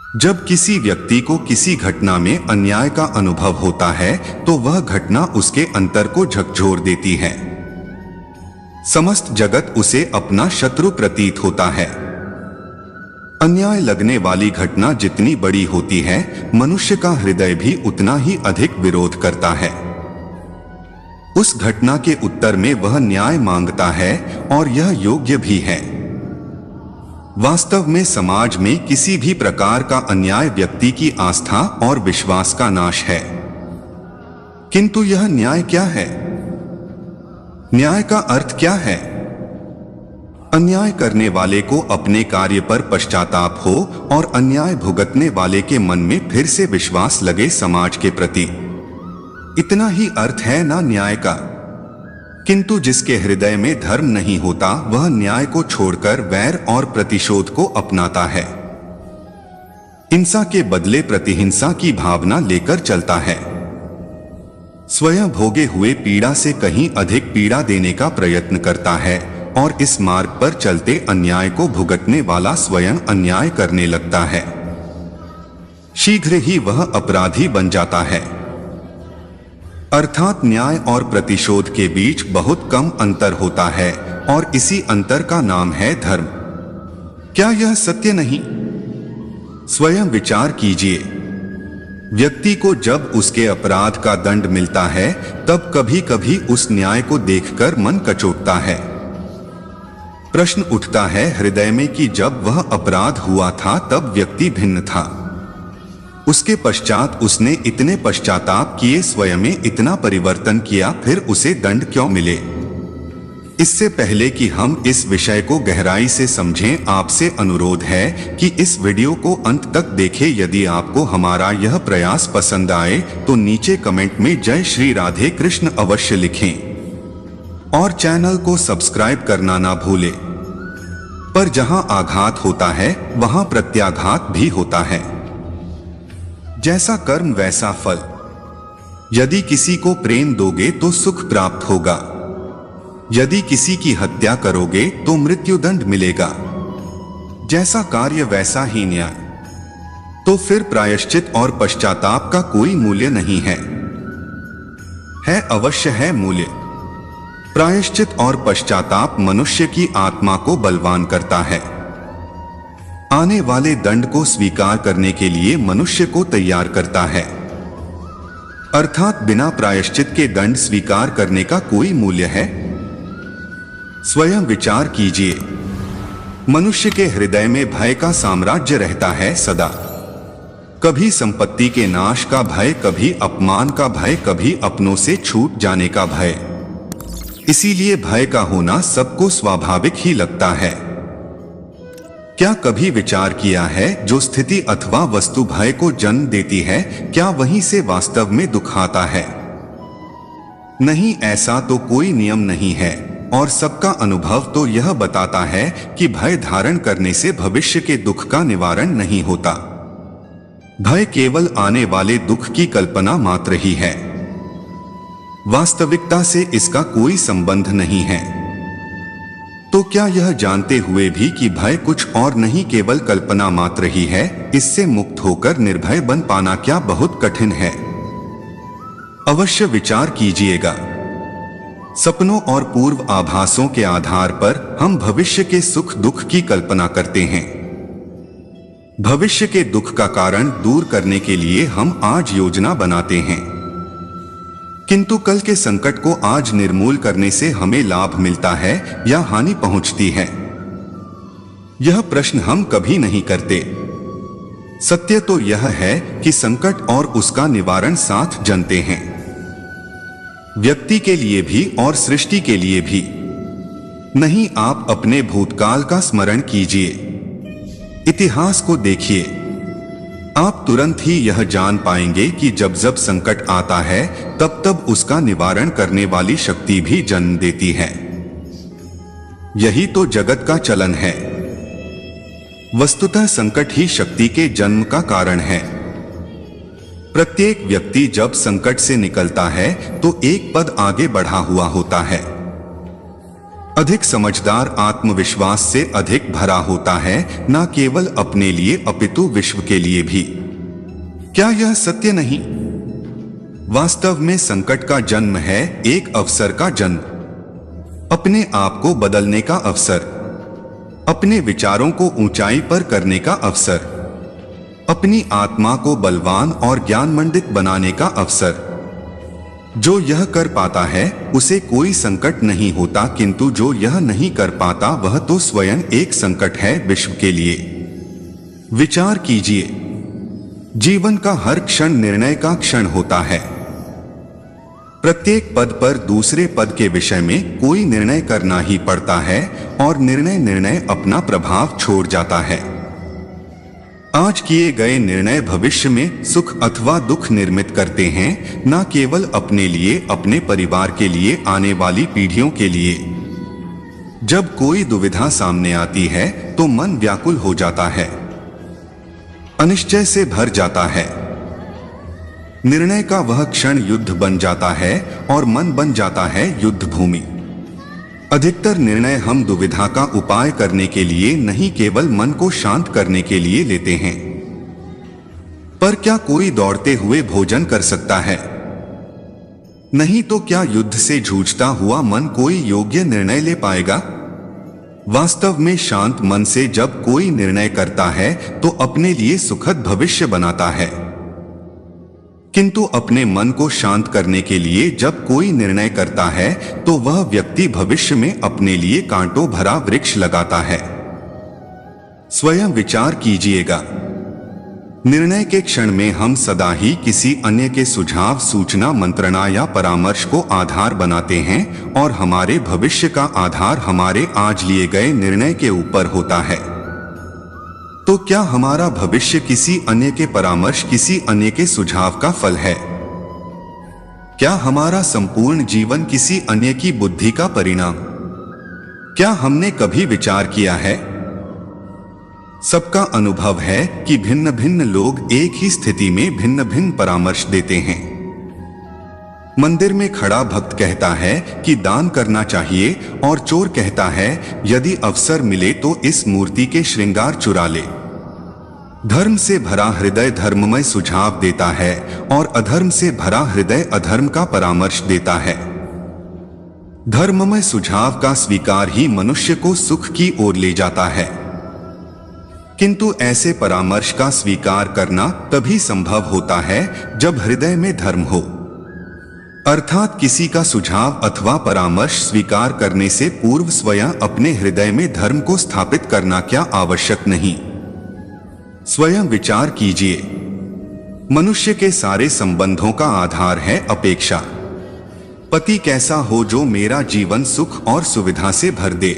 जब किसी व्यक्ति को किसी घटना में अन्याय का अनुभव होता है तो वह घटना उसके अंतर को झकझोर देती है। समस्त जगत उसे अपना शत्रु प्रतीत होता है। अन्याय लगने वाली घटना जितनी बड़ी होती है, मनुष्य का हृदय भी उतना ही अधिक विरोध करता है। उस घटना के उत्तर में वह न्याय मांगता है और यह योग्य भी है। वास्तव में समाज में किसी भी प्रकार का अन्याय व्यक्ति की आस्था और विश्वास का नाश है। किंतु यह न्याय क्या है? न्याय का अर्थ क्या है? अन्याय करने वाले को अपने कार्य पर पश्चाताप हो और अन्याय भुगतने वाले के मन में फिर से विश्वास लगे समाज के प्रति। इतना ही अर्थ है ना न्याय का। किंतु जिसके हृदय में धर्म नहीं होता, वह न्याय को छोड़कर वैर और प्रतिशोध को अपनाता है। हिंसा के बदले प्रतिहिंसा की भावना लेकर चलता है। स्वयं भोगे हुए पीड़ा से कहीं अधिक पीड़ा देने का प्रयत्न करता है और इस मार्ग पर चलते अन्याय को भुगतने वाला स्वयं अन्याय करने लगता है। शीघ्र ही वह अपराधी बन जाता है। अर्थात न्याय और प्रतिशोध के बीच बहुत कम अंतर होता है और इसी अंतर का नाम है धर्म। क्या यह सत्य नहीं? स्वयं विचार कीजिए। व्यक्ति को जब उसके अपराध का दंड मिलता है, तब कभी कभी उस न्याय को देखकर मन कचोटता है। प्रश्न उठता है हृदय में कि जब वह अपराध हुआ था तब व्यक्ति भिन्न था। उसके पश्चात उसने इतने पश्चाताप किए, स्वयं में इतना परिवर्तन किया, फिर उसे दंड क्यों मिले? इससे पहले कि हम इस विषय को गहराई से समझें, आपसे अनुरोध है कि इस वीडियो को अंत तक देखें। यदि आपको हमारा यह प्रयास पसंद आए तो नीचे कमेंट में जय श्री राधे कृष्ण अवश्य लिखें और चैनल को सब्सक्राइब करना ना भूलें। पर जहां आघात होता है वहां प्रत्याघात भी होता है। जैसा कर्म वैसा फल। यदि किसी को प्रेम दोगे तो सुख प्राप्त होगा। यदि किसी की हत्या करोगे तो मृत्युदंड मिलेगा। जैसा कार्य वैसा ही न्याय। तो फिर प्रायश्चित और पश्चाताप का कोई मूल्य नहीं है? अवश्य है मूल्य। प्रायश्चित और पश्चाताप मनुष्य की आत्मा को बलवान करता है। आने वाले दंड को स्वीकार करने के लिए मनुष्य को तैयार करता है। अर्थात बिना प्रायश्चित के दंड स्वीकार करने का कोई मूल्य है? स्वयं विचार कीजिए। मनुष्य के हृदय में भय का साम्राज्य रहता है सदा। कभी संपत्ति के नाश का भय, कभी अपमान का भय, कभी अपनों से छूट जाने का भय। इसीलिए भय का होना सबको स्वाभाविक ही लगता है। क्या कभी विचार किया है, जो स्थिति अथवा वस्तु भय को जन्म देती है, क्या वहीं से वास्तव में दुख आता है? नहीं, ऐसा तो कोई नियम नहीं है और सबका अनुभव तो यह बताता है कि भय धारण करने से भविष्य के दुख का निवारण नहीं होता। भय केवल आने वाले दुख की कल्पना मात्र ही है। वास्तविकता से इसका कोई संबंध नहीं है। तो क्या यह जानते हुए भी कि भय कुछ और नहीं, केवल कल्पना मात्र ही है, इससे मुक्त होकर निर्भय बन पाना क्या बहुत कठिन है? अवश्य विचार कीजिएगा। सपनों और पूर्व आभासों के आधार पर हम भविष्य के सुख दुख की कल्पना करते हैं। भविष्य के दुख का कारण दूर करने के लिए हम आज योजना बनाते हैं, किंतु कल के संकट को आज निर्मूल करने से हमें लाभ मिलता है या हानि पहुंचती है, यह प्रश्न हम कभी नहीं करते। सत्य तो यह है कि संकट और उसका निवारण साथ जनते हैं, व्यक्ति के लिए भी और सृष्टि के लिए भी। नहीं, आप अपने भूतकाल का स्मरण कीजिए, इतिहास को देखिए। आप तुरंत ही यह जान पाएंगे कि जब जब संकट आता है तब तब उसका निवारण करने वाली शक्ति भी जन्म देती है। यही तो जगत का चलन है। वस्तुतः संकट ही शक्ति के जन्म का कारण है। प्रत्येक व्यक्ति जब संकट से निकलता है तो एक पद आगे बढ़ा हुआ होता है। अधिक समझदार आत्मविश्वास से अधिक भरा होता है, न केवल अपने लिए अपितु विश्व के लिए भी। क्या यह सत्य नहीं? वास्तव में संकट का जन्म है एक अवसर का जन्म, अपने आप को बदलने का अवसर, अपने विचारों को ऊंचाई पर करने का अवसर, अपनी आत्मा को बलवान और ज्ञानमंडित बनाने का अवसर। जो यह कर पाता है उसे कोई संकट नहीं होता, किंतु जो यह नहीं कर पाता वह तो स्वयं एक संकट है विश्व के लिए। विचार कीजिए, जीवन का हर क्षण निर्णय का क्षण होता है। प्रत्येक पद पर दूसरे पद के विषय में कोई निर्णय करना ही पड़ता है और निर्णय अपना प्रभाव छोड़ जाता है। आज किए गए निर्णय भविष्य में सुख अथवा दुख निर्मित करते हैं, न केवल अपने लिए, अपने परिवार के लिए, आने वाली पीढ़ियों के लिए। जब कोई दुविधा सामने आती है तो मन व्याकुल हो जाता है, अनिश्चय से भर जाता है। निर्णय का वह क्षण युद्ध बन जाता है और मन बन जाता है युद्ध भूमि। अधिकतर निर्णय हम दुविधा का उपाय करने के लिए नहीं, केवल मन को शांत करने के लिए लेते हैं। पर क्या कोई दौड़ते हुए भोजन कर सकता है? नहीं तो क्या युद्ध से जूझता हुआ मन कोई योग्य निर्णय ले पाएगा? वास्तव में शांत मन से जब कोई निर्णय करता है तो अपने लिए सुखद भविष्य बनाता है, किंतु अपने मन को शांत करने के लिए जब कोई निर्णय करता है तो वह व्यक्ति भविष्य में अपने लिए कांटों भरा वृक्ष लगाता है। स्वयं विचार कीजिएगा, निर्णय के क्षण में हम सदा ही किसी अन्य के सुझाव, सूचना, मंत्रणा या परामर्श को आधार बनाते हैं और हमारे भविष्य का आधार हमारे आज लिए गए निर्णय के ऊपर होता है। तो क्या हमारा भविष्य किसी अन्य के परामर्श, किसी अन्य के सुझाव का फल है? क्या हमारा संपूर्ण जीवन किसी अन्य की बुद्धि का परिणाम? क्या हमने कभी विचार किया है? सबका अनुभव है कि भिन्न भिन्न लोग एक ही स्थिति में भिन्न भिन्न परामर्श देते हैं। मंदिर में खड़ा भक्त कहता है कि दान करना चाहिए और चोर कहता है यदि अवसर मिले तो इस मूर्ति के श्रृंगार चुरा ले। धर्म से भरा हृदय धर्ममय सुझाव देता है और अधर्म से भरा हृदय अधर्म का परामर्श देता है। धर्ममय सुझाव का स्वीकार ही मनुष्य को सुख की ओर ले जाता है, किंतु ऐसे परामर्श का स्वीकार करना तभी संभव होता है जब हृदय में धर्म हो। अर्थात किसी का सुझाव अथवा परामर्श स्वीकार करने से पूर्व स्वयं अपने हृदय में धर्म को स्थापित करना क्या आवश्यक नहीं? स्वयं विचार कीजिए, मनुष्य के सारे संबंधों का आधार है अपेक्षा। पति कैसा हो जो मेरा जीवन सुख और सुविधा से भर दे,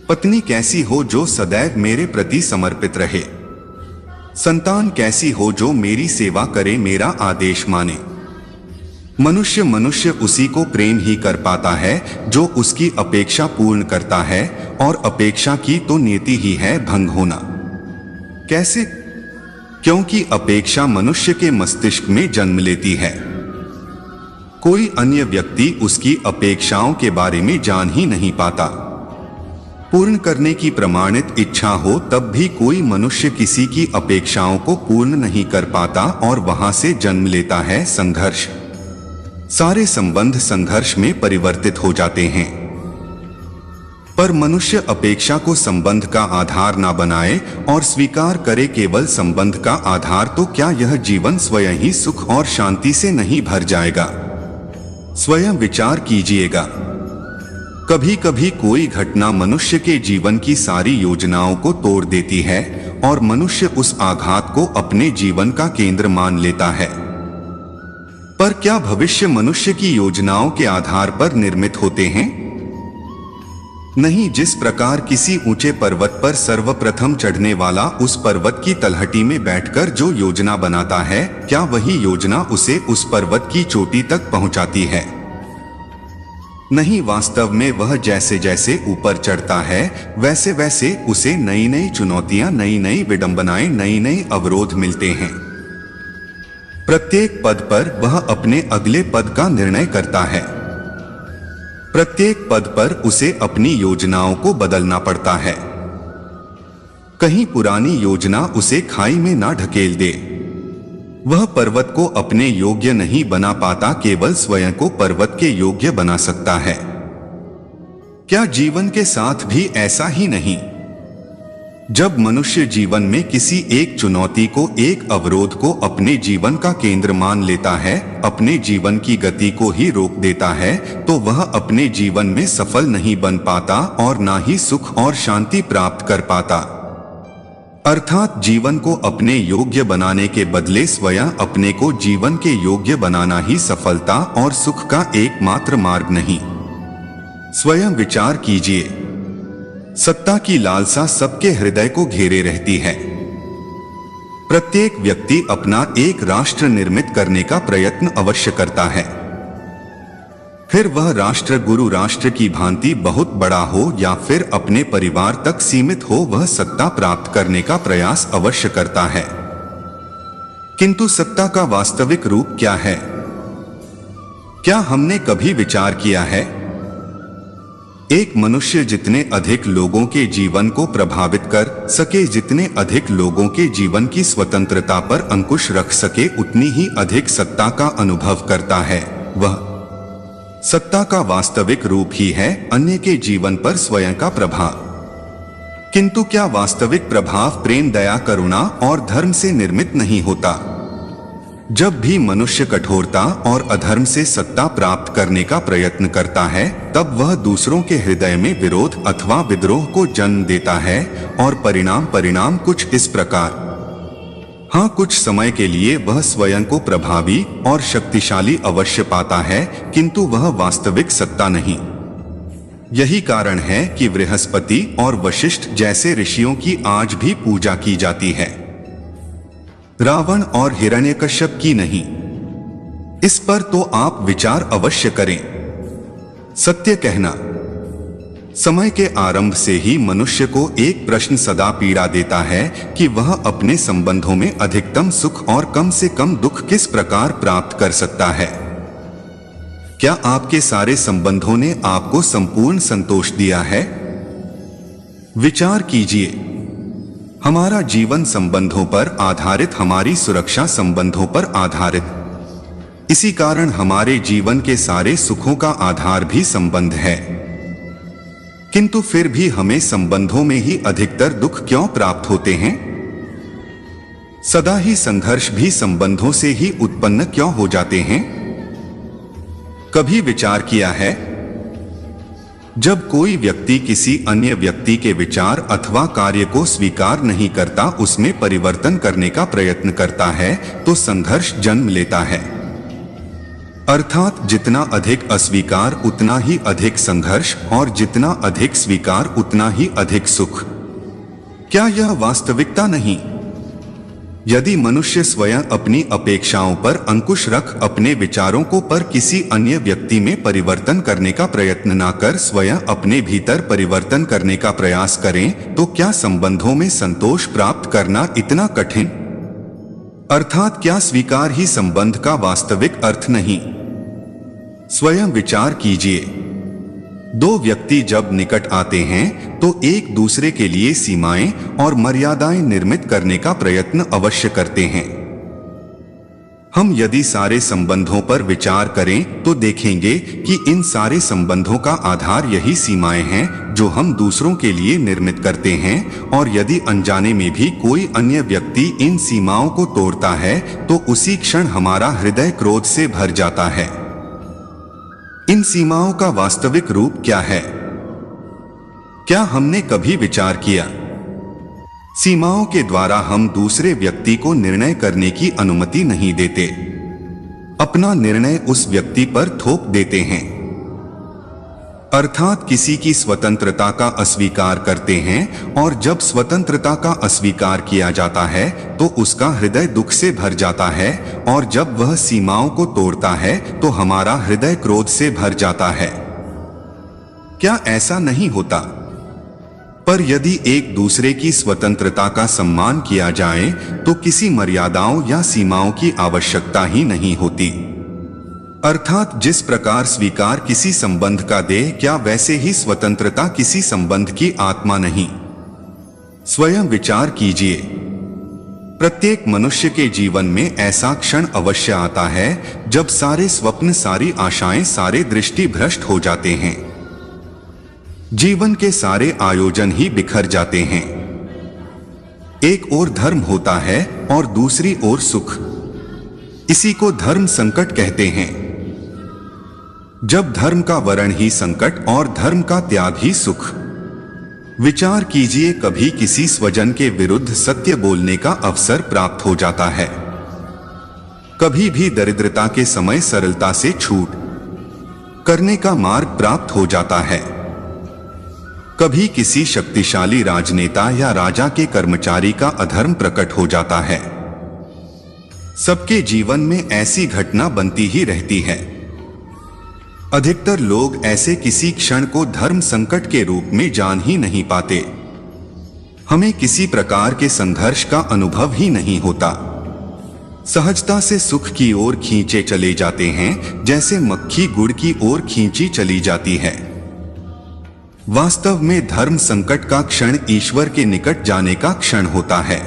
पत्नी कैसी हो जो सदैव मेरे प्रति समर्पित रहे, संतान कैसी हो जो मेरी सेवा करे, मेरा आदेश माने। मनुष्य उसी को प्रेम ही कर पाता है जो उसकी अपेक्षा पूर्ण करता है, और अपेक्षा की तो नीति ही है भंग होना। कैसे? क्योंकि अपेक्षा मनुष्य के मस्तिष्क में जन्म लेती है। कोई अन्य व्यक्ति उसकी अपेक्षाओं के बारे में जान ही नहीं पाता। पूर्ण करने की प्रमाणित इच्छा हो तब भी कोई मनुष्य किसी की अपेक्षाओं को पूर्ण नहीं कर पाता और वहां से जन्म लेता है संघर्ष। सारे संबंध संघर्ष में परिवर्तित हो जाते हैं। पर मनुष्य अपेक्षा को संबंध का आधार ना बनाए और स्वीकार करे केवल संबंध का आधार, तो क्या यह जीवन स्वयं ही सुख और शांति से नहीं भर जाएगा? स्वयं विचार कीजिएगा। कभी कभी कोई घटना मनुष्य के जीवन की सारी योजनाओं को तोड़ देती है और मनुष्य उस आघात को अपने जीवन का केंद्र मान लेता है। पर क्या भविष्य मनुष्य की योजनाओं के आधार पर निर्मित होते हैं? नहीं। जिस प्रकार किसी ऊंचे पर्वत पर सर्वप्रथम चढ़ने वाला उस पर्वत की तलहटी में बैठकर जो योजना बनाता है, क्या वही योजना उसे उस पर्वत की चोटी तक पहुंचाती है? नहीं। वास्तव में वह जैसे जैसे ऊपर चढ़ता है वैसे वैसे उसे नई नई चुनौतियां, नई नई विडंबनाएं, नई नई अवरोध मिलते हैं। प्रत्येक पद पर वह अपने अगले पद का निर्णय करता है। प्रत्येक पद पर उसे अपनी योजनाओं को बदलना पड़ता है। कहीं पुरानी योजना उसे खाई में ना ढकेल दे। वह पर्वत को अपने योग्य नहीं बना पाता, केवल स्वयं को पर्वत के योग्य बना सकता है। क्या जीवन के साथ भी ऐसा ही नहीं? जब मनुष्य जीवन में किसी एक चुनौती को, एक अवरोध को अपने जीवन का केंद्र मान लेता है, अपने जीवन की गति को ही रोक देता है, तो वह अपने जीवन में सफल नहीं बन पाता और ना ही सुख और शांति प्राप्त कर पाता। अर्थात जीवन को अपने योग्य बनाने के बदले स्वयं अपने को जीवन के योग्य बनाना ही सफलता और सुख का एकमात्र मार्ग नहीं। स्वयं विचार कीजिए, सत्ता की लालसा सबके हृदय को घेरे रहती है। प्रत्येक व्यक्ति अपना एक राष्ट्र निर्मित करने का प्रयत्न अवश्य करता है। फिर वह राष्ट्र गुरु राष्ट्र की भांति बहुत बड़ा हो या फिर अपने परिवार तक सीमित हो, वह सत्ता प्राप्त करने का प्रयास अवश्य करता है। किंतु सत्ता का वास्तविक रूप क्या है? क्या हमने कभी विचार किया है? एक मनुष्य जितने अधिक लोगों के जीवन को प्रभावित कर सके, जितने अधिक लोगों के जीवन की स्वतंत्रता पर अंकुश रख सके, उतनी ही अधिक सत्ता का अनुभव करता है। वह सत्ता का वास्तविक रूप ही है अन्य के जीवन पर स्वयं का प्रभाव। किंतु क्या वास्तविक प्रभाव प्रेम, दया, करुणा और धर्म से निर्मित नहीं होता? जब भी मनुष्य कठोरता और अधर्म से सत्ता प्राप्त करने का प्रयत्न करता है, तब वह दूसरों के हृदय में विरोध अथवा विद्रोह को जन्म देता है और परिणाम कुछ इस प्रकार। हाँ, कुछ समय के लिए वह स्वयं को प्रभावी और शक्तिशाली अवश्य पाता है, किंतु वह वास्तविक सत्ता नहीं। यही कारण है कि बृहस्पति और वशिष्ठ जैसे ऋषियों की आज भी पूजा की जाती है, रावण और हिरण्यकश्यप की नहीं। इस पर तो आप विचार अवश्य करें। सत्य कहना, समय के आरंभ से ही मनुष्य को एक प्रश्न सदा पीड़ा देता है कि वह अपने संबंधों में अधिकतम सुख और कम से कम दुख किस प्रकार प्राप्त कर सकता है। क्या आपके सारे संबंधों ने आपको संपूर्ण संतोष दिया है? विचार कीजिए। हमारा जीवन संबंधों पर आधारित, हमारी सुरक्षा संबंधों पर आधारित। इसी कारण हमारे जीवन के सारे सुखों का आधार भी संबंध है। किंतु फिर भी हमें संबंधों में ही अधिकतर दुख क्यों प्राप्त होते हैं? सदा ही संघर्ष भी संबंधों से ही उत्पन्न क्यों हो जाते हैं? कभी विचार किया है? जब कोई व्यक्ति किसी अन्य व्यक्ति के विचार अथवा कार्य को स्वीकार नहीं करता, उसमें परिवर्तन करने का प्रयत्न करता है, तो संघर्ष जन्म लेता है। अर्थात जितना अधिक अस्वीकार उतना ही अधिक संघर्ष, और जितना अधिक स्वीकार उतना ही अधिक सुख। क्या यह वास्तविकता नहीं? यदि मनुष्य स्वयं अपनी अपेक्षाओं पर अंकुश रख अपने विचारों को पर किसी अन्य व्यक्ति में परिवर्तन करने का प्रयत्न न कर स्वयं अपने भीतर परिवर्तन करने का प्रयास करें, तो क्या संबंधों में संतोष प्राप्त करना इतना कठिन? अर्थात क्या स्वीकार ही संबंध का वास्तविक अर्थ नहीं? स्वयं विचार कीजिए। दो व्यक्ति जब निकट आते हैं तो एक दूसरे के लिए सीमाएं और मर्यादाएं निर्मित करने का प्रयत्न अवश्य करते हैं। हम यदि सारे संबंधों पर विचार करें तो देखेंगे कि इन सारे संबंधों का आधार यही सीमाएं हैं जो हम दूसरों के लिए निर्मित करते हैं, और यदि अनजाने में भी कोई अन्य व्यक्ति इन सीमाओं को तोड़ता है तो उसी क्षण हमारा हृदय क्रोध से भर जाता है। इन सीमाओं का वास्तविक रूप क्या है? क्या हमने कभी विचार किया? सीमाओं के द्वारा हम दूसरे व्यक्ति को निर्णय करने की अनुमति नहीं देते, अपना निर्णय उस व्यक्ति पर थोप देते हैं। अर्थात किसी की स्वतंत्रता का अस्वीकार करते हैं, और जब स्वतंत्रता का अस्वीकार किया जाता है तो उसका हृदय दुख से भर जाता है, और जब वह सीमाओं को तोड़ता है तो हमारा हृदय क्रोध से भर जाता है। क्या ऐसा नहीं होता? पर यदि एक दूसरे की स्वतंत्रता का सम्मान किया जाए तो किसी मर्यादाओं या सीमाओं की आवश्यकता ही नहीं होती। अर्थात जिस प्रकार स्वीकार किसी संबंध का देह, क्या वैसे ही स्वतंत्रता किसी संबंध की आत्मा नहीं। स्वयं विचार कीजिए, प्रत्येक मनुष्य के जीवन में ऐसा क्षण अवश्य आता है जब सारे स्वप्न, सारी आशाएं, सारे दृष्टि भ्रष्ट हो जाते हैं। जीवन के सारे आयोजन ही बिखर जाते हैं। एक ओर धर्म होता है और दूसरी ओर सुख। इसी को धर्म संकट कहते हैं। जब धर्म का वरण ही संकट और धर्म का त्याग ही सुख। विचार कीजिए, कभी किसी स्वजन के विरुद्ध सत्य बोलने का अवसर प्राप्त हो जाता है, कभी भी दरिद्रता के समय सरलता से छूट करने का मार्ग प्राप्त हो जाता है, कभी किसी शक्तिशाली राजनेता या राजा के कर्मचारी का अधर्म प्रकट हो जाता है। सबके जीवन में ऐसी घटना बनती ही रहती है। अधिकतर लोग ऐसे किसी क्षण को धर्म संकट के रूप में जान ही नहीं पाते। हमें किसी प्रकार के संघर्ष का अनुभव ही नहीं होता। सहजता से सुख की ओर खींचे चले जाते हैं, जैसे मक्खी गुड़ की ओर खींची चली जाती है। वास्तव में धर्म संकट का क्षण ईश्वर के निकट जाने का क्षण होता है।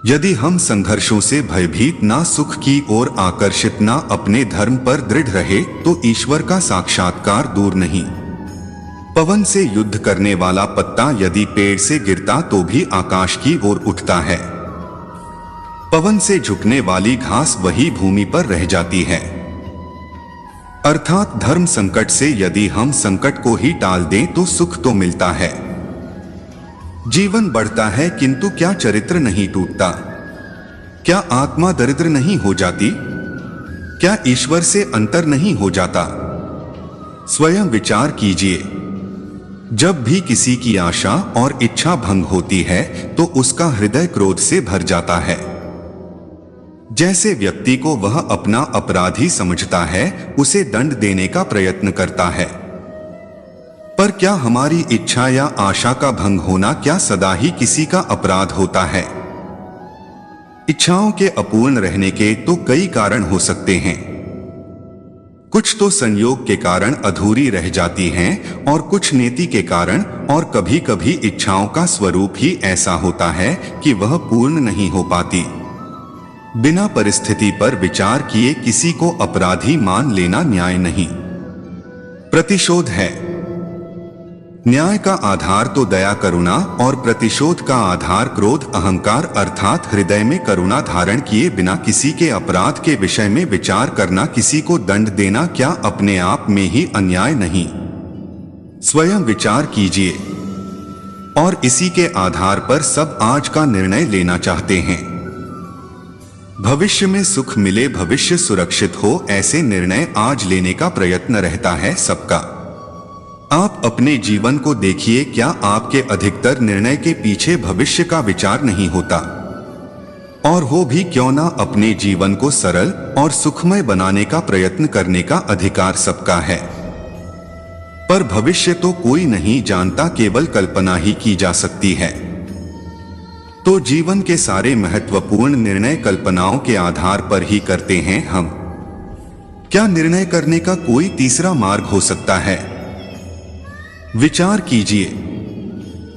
यदि हम संघर्षों से भयभीत, ना सुख की ओर आकर्षित, ना अपने धर्म पर दृढ़ रहे, तो ईश्वर का साक्षात्कार दूर नहीं। पवन से युद्ध करने वाला पत्ता यदि पेड़ से गिरता तो भी आकाश की ओर उठता है। पवन से झुकने वाली घास वही भूमि पर रह जाती है। अर्थात धर्म संकट से यदि हम संकट को ही टाल दें तो सुख तो मिलता है, जीवन बढ़ता है, किंतु क्या चरित्र नहीं टूटता? क्या आत्मा दरिद्र नहीं हो जाती? क्या ईश्वर से अंतर नहीं हो जाता? स्वयं विचार कीजिए, जब भी किसी की आशा और इच्छा भंग होती है तो उसका हृदय क्रोध से भर जाता है। जैसे व्यक्ति को वह अपना अपराधी समझता है, उसे दंड देने का प्रयत्न करता है। पर क्या हमारी इच्छा या आशा का भंग होना क्या सदा ही किसी का अपराध होता है? इच्छाओं के अपूर्ण रहने के तो कई कारण हो सकते हैं। कुछ तो संयोग के कारण अधूरी रह जाती हैं और कुछ नीति के कारण, और कभी कभी इच्छाओं का स्वरूप ही ऐसा होता है कि वह पूर्ण नहीं हो पाती। बिना परिस्थिति पर विचार किए किसी को अपराधी मान लेना न्याय नहीं, प्रतिशोध है। न्याय का आधार तो दया, करुणा, और प्रतिशोध का आधार क्रोध, अहंकार, अर्थात हृदय में करुणा धारण किए बिना किसी के अपराध के विषय में विचार करना, किसी को दंड देना, क्या अपने आप में ही अन्याय नहीं? स्वयं विचार कीजिए। और इसी के आधार पर सब आज का निर्णय लेना चाहते हैं। भविष्य में सुख मिले, भविष्य सुरक्षित हो, ऐसे निर्णय आज लेने का प्रयत्न रहता है सबका। आप अपने जीवन को देखिए, क्या आपके अधिकतर निर्णय के पीछे भविष्य का विचार नहीं होता? और हो भी क्यों ना, अपने जीवन को सरल और सुखमय बनाने का प्रयत्न करने का अधिकार सबका है। पर भविष्य तो कोई नहीं जानता, केवल कल्पना ही की जा सकती है। तो जीवन के सारे महत्वपूर्ण निर्णय कल्पनाओं के आधार पर ही करते हैं हम। क्या निर्णय करने का कोई तीसरा मार्ग हो सकता है? विचार कीजिए,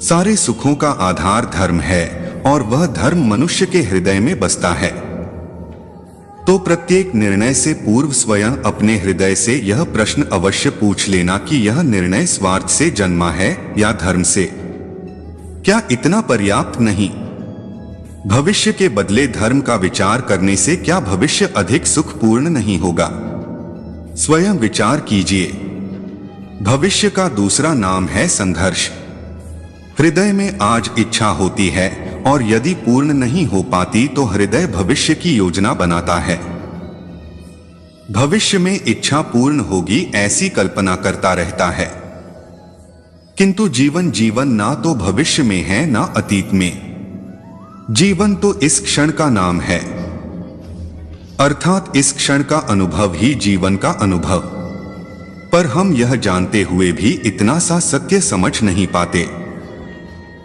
सारे सुखों का आधार धर्म है और वह धर्म मनुष्य के हृदय में बसता है। तो प्रत्येक निर्णय से पूर्व स्वयं अपने हृदय से यह प्रश्न अवश्य पूछ लेना कि यह निर्णय स्वार्थ से जन्मा है या धर्म से। क्या इतना पर्याप्त नहीं? भविष्य के बदले धर्म का विचार करने से क्या भविष्य अधिक सुखपूर्ण नहीं होगा? स्वयं विचार कीजिए। भविष्य का दूसरा नाम है संघर्ष। हृदय में आज इच्छा होती है और यदि पूर्ण नहीं हो पाती तो हृदय भविष्य की योजना बनाता है। भविष्य में इच्छा पूर्ण होगी ऐसी कल्पना करता रहता है, किंतु जीवन ना तो भविष्य में है ना अतीत में। जीवन तो इस क्षण का नाम है, अर्थात इस क्षण का अनुभव ही जीवन का अनुभव। पर हम यह जानते हुए भी इतना सा सत्य समझ नहीं पाते।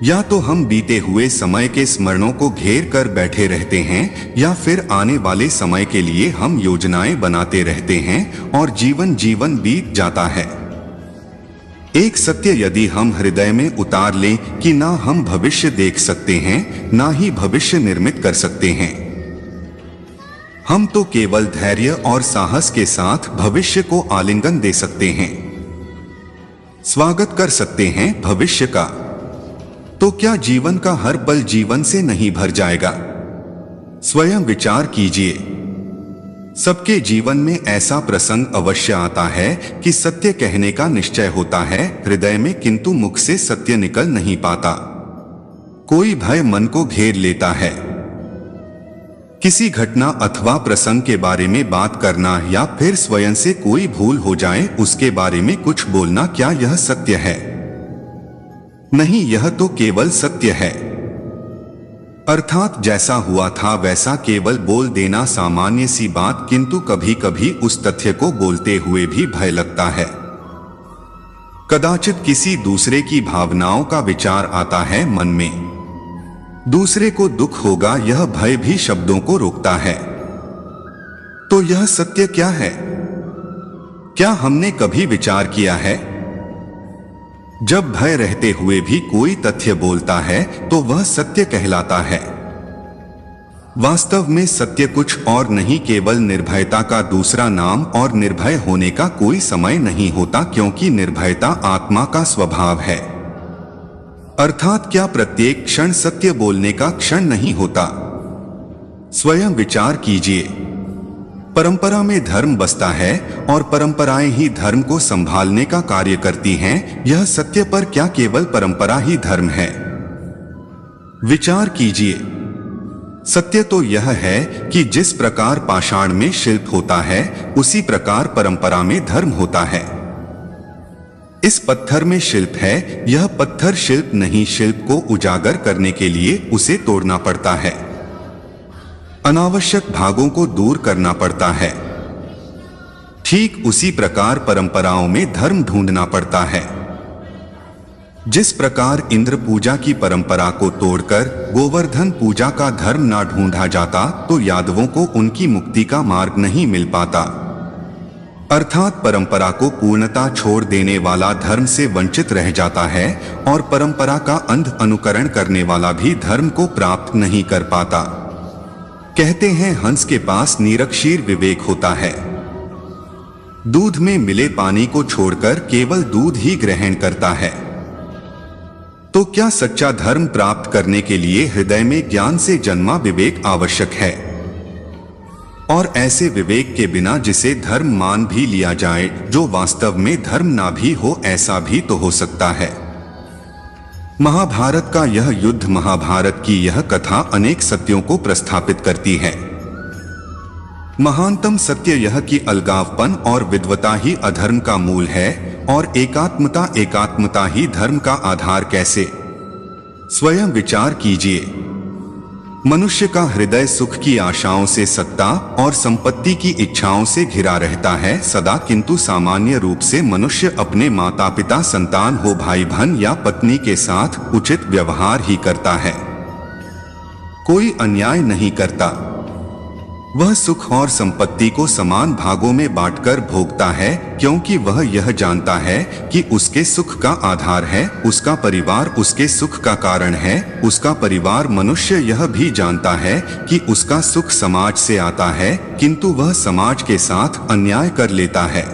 या तो हम बीते हुए समय के स्मरणों को घेर कर बैठे रहते हैं, या फिर आने वाले समय के लिए हम योजनाएं बनाते रहते हैं और जीवन बीत जाता है। एक सत्य यदि हम हृदय में उतार लें कि ना हम भविष्य देख सकते हैं, ना ही भविष्य निर्मित कर सकते हैं। हम तो केवल धैर्य और साहस के साथ भविष्य को आलिंगन दे सकते हैं, स्वागत कर सकते हैं भविष्य का। तो क्या जीवन का हर पल जीवन से नहीं भर जाएगा? स्वयं विचार कीजिए। सबके जीवन में ऐसा प्रसंग अवश्य आता है कि सत्य कहने का निश्चय होता है हृदय में, किंतु मुख से सत्य निकल नहीं पाता। कोई भय मन को घेर लेता है। किसी घटना अथवा प्रसंग के बारे में बात करना या फिर स्वयं से कोई भूल हो जाए उसके बारे में कुछ बोलना, क्या यह सत्य है? नहीं, यह तो केवल सत्य है। अर्थात जैसा हुआ था वैसा केवल बोल देना सामान्य सी बात, किंतु कभी कभी उस तथ्य को बोलते हुए भी भय लगता है। कदाचित किसी दूसरे की भावनाओं का विचार आता है मन में, दूसरे को दुख होगा, यह भय भी शब्दों को रोकता है। तो यह सत्य क्या है? क्या हमने कभी विचार किया है? जब भय रहते हुए भी कोई तथ्य बोलता है तो वह सत्य कहलाता है। वास्तव में सत्य कुछ और नहीं, केवल निर्भयता का दूसरा नाम, और निर्भय होने का कोई समय नहीं होता, क्योंकि निर्भयता आत्मा का स्वभाव है। अर्थात क्या प्रत्येक क्षण सत्य बोलने का क्षण नहीं होता? स्वयं विचार कीजिए। परंपरा में धर्म बसता है और परंपराएं ही धर्म को संभालने का कार्य करती हैं। यह सत्य पर क्या केवल परंपरा ही धर्म है? विचार कीजिए। सत्य तो यह है कि जिस प्रकार पाषाण में शिल्प होता है उसी प्रकार परंपरा में धर्म होता है। इस पत्थर में शिल्प है, यह पत्थर शिल्प नहीं, शिल्प को उजागर करने के लिए उसे तोड़ना पड़ता है, अनावश्यक भागों को दूर करना पड़ता है। ठीक उसी प्रकार परंपराओं में धर्म ढूंढना पड़ता है। जिस प्रकार इंद्र पूजा की परंपरा को तोड़कर गोवर्धन पूजा का धर्म ना ढूंढा जाता तो यादवों को उनकी मुक्ति का मार्ग नहीं मिल पाता। अर्थात परंपरा को पूर्णता छोड़ देने वाला धर्म से वंचित रह जाता है और परंपरा का अंध अनुकरण करने वाला भी धर्म को प्राप्त नहीं कर पाता। कहते हैं हंस के पास निरक्षीर विवेक होता है। दूध में मिले पानी को छोड़कर केवल दूध ही ग्रहण करता है। तो क्या सच्चा धर्म प्राप्त करने के लिए हृदय में ज्ञान से जन्मा विवेक आवश्यक है? और ऐसे विवेक के बिना जिसे धर्म मान भी लिया जाए, जो वास्तव में धर्म ना भी हो, ऐसा भी तो हो सकता है। महाभारत का यह युद्ध, महाभारत की यह कथा अनेक सत्यों को प्रस्थापित करती है। महानतम सत्य यह कि अलगावपन और विद्वता ही अधर्म का मूल है और एकात्मता ही धर्म का आधार कैसे? स्वयं विचार कीजिए। मनुष्य का हृदय सुख की आशाओं से, सत्ता और संपत्ति की इच्छाओं से घिरा रहता है सदा, किंतु सामान्य रूप से मनुष्य अपने माता पिता, संतान हो, भाई बहन या पत्नी के साथ उचित व्यवहार ही करता है, कोई अन्याय नहीं करता। वह सुख और संपत्ति को समान भागों में बांटकर भोगता है, क्योंकि वह यह जानता है कि उसके सुख का आधार है, उसका परिवार उसके सुख का कारण है, उसका परिवार। मनुष्य यह भी जानता है कि उसका सुख समाज से आता है, किंतु वह समाज के साथ अन्याय कर लेता है,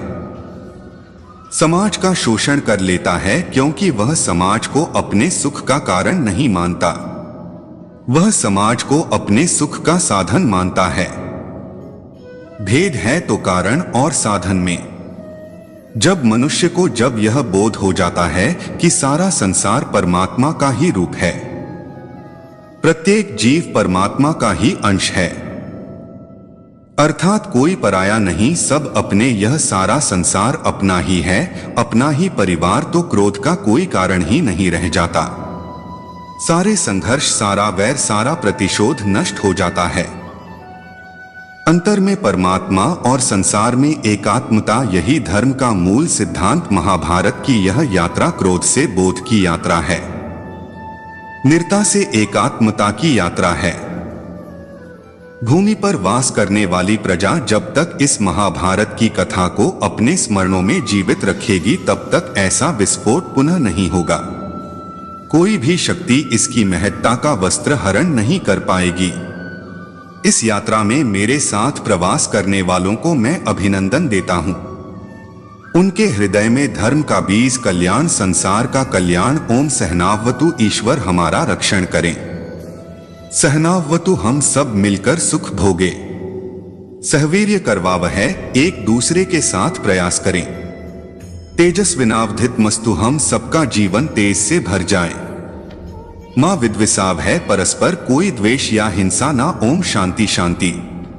समाज का शोषण कर लेता है, क्योंकि वह समाज को अपने सुख का कारण नहीं मानता, वह समाज को अपने सुख का साधन मानता है। भेद है तो कारण और साधन में। जब मनुष्य को जब यह बोध हो जाता है कि सारा संसार परमात्मा का ही रूप है, प्रत्येक जीव परमात्मा का ही अंश है, अर्थात कोई पराया नहीं, सब अपने, यह सारा संसार अपना ही है, अपना ही परिवार, तो क्रोध का कोई कारण ही नहीं रह जाता। सारे संघर्ष, सारा वैर, सारा प्रतिशोध नष्ट हो जाता है। अंतर में परमात्मा और संसार में एकात्मता, यही धर्म का मूल सिद्धांत। महाभारत की यह यात्रा क्रोध से बोध की यात्रा है। निरता से एकात्मता की यात्रा है। भूमि पर वास करने वाली प्रजा जब तक इस महाभारत की कथा को अपने स्मरणों में जीवित रखेगी तब तक ऐसा विस्फोट पुनः नहीं होगा। कोई भी शक्ति इसकी महत्ता का वस्त्र हरण नहीं कर पाएगी। इस यात्रा में मेरे साथ प्रवास करने वालों को मैं अभिनंदन देता हूं। उनके हृदय में धर्म का बीज, कल्याण, संसार का कल्याण। ओम सहनावतु। ईश्वर हमारा रक्षण करें। सहनावतु। हम सब मिलकर सुख भोगे। सहवीर्य करवावह। एक दूसरे के साथ प्रयास करें। तेजस्विनावधित मस्तु। हम सबका जीवन तेज से भर जाए। मां विद्विषाव है। परस्पर कोई द्वेष या हिंसा ना। ओम शांति शांति।